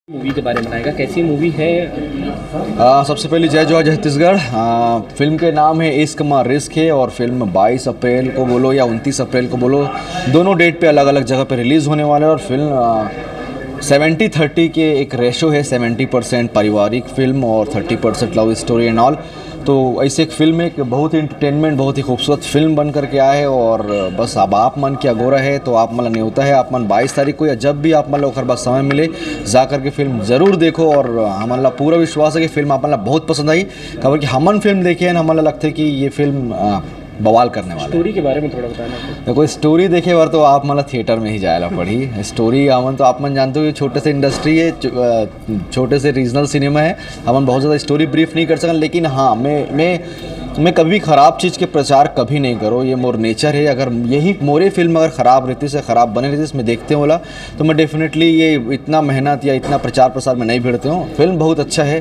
Movie के बारे में बताएगा, कैसी मूवी है? सबसे पहले जय जवाहर छत्तीसगढ़। फिल्म के नाम है इश्क मा रिस्क है और फिल्म 22 अप्रैल को बोलो या 29 अप्रैल को बोलो, दोनों डेट पे अलग अलग जगह पे रिलीज़ होने वाला है। और फिल्म 70-30 के एक रेशो है, 70% पारिवारिक फिल्म और 30% लव स्टोरी एंड ऑल। तो ऐसे एक फिल्म है कि बहुत ही इंटरटेनमेंट, बहुत ही खूबसूरत फिल्म बन कर के आए है। और बस अब आप मन क्या गोरा है तो आप मतलब न्योता है आप मन 22 तारीख को या जब भी आप मतलब ओखर बाद समय मिले जा कर के फिल्म ज़रूर देखो। और हमारा पूरा विश्वास है कि फिल्म आप मतलब बहुत पसंद आई, खबर कि हमन फिल्म देखे हैं हमारा लगता है कि ये फिल्म बवाल करने वाला है। स्टोरी के बारे में थोड़ा बताना। देखो स्टोरी देखे बार तो आप मतलब थिएटर में ही जाएला पड़ी। स्टोरी हमन तो आप मन जानते हो ये छोटे से इंडस्ट्री है, छोटे से रीजनल सिनेमा है, हमन बहुत ज़्यादा स्टोरी ब्रीफ नहीं कर सकते। लेकिन हाँ मैं कभी ख़राब चीज़ के प्रचार कभी नहीं करो, ये मोर नेचर है। अगर यही मोरे फिल्म अगर ख़राब रहती से ख़राब बने रहती इसमें देखते होला तो मैं डेफिनेटली ये इतना मेहनत या इतना प्रचार प्रसार में नहीं भिड़ते हूँ। फिल्म बहुत अच्छा है,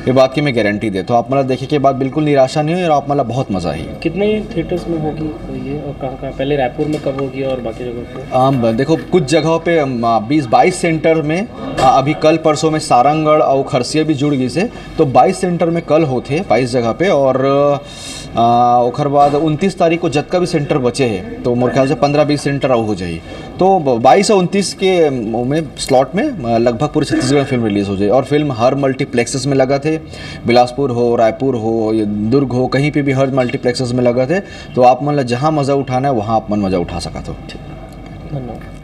ये बात की मैं गारंटी देता हूँ। आप मतलब देखने के बाद बिल्कुल निराशा नहीं हुई और आप मतलब बहुत मज़ा आई। कितने थिएटर्स में होगी ये और कहाँ पहले रायपुर में कब होगी और बाकी जगह पे? देखो कुछ जगहों पे 20-22 सेंटर में अभी कल परसों में सारंगगढ़ और खरसिया भी जुड़ गई से, तो 22 सेंटर में कल होते 22 जगह पे। और ओखर बाद 29 तारीख को जतका भी सेंटर बचे हैं तो मोर ख्याल से 15-20 सेंटर और हो जाए। तो 22 और 29 के में स्लॉट में लगभग पूरे छत्तीसगढ़ में फिल्म रिलीज़ हो जाए। और फिल्म हर मल्टीप्लेक्सेस में लगा थे, बिलासपुर हो, रायपुर हो, दुर्ग हो, कहीं पे भी हर मल्टीप्लेक्सेस में लगा थे। तो आप मतलब जहाँ मज़ा उठाना है वहाँ आप मन मज़ा उठा सका। तो धन्यवाद।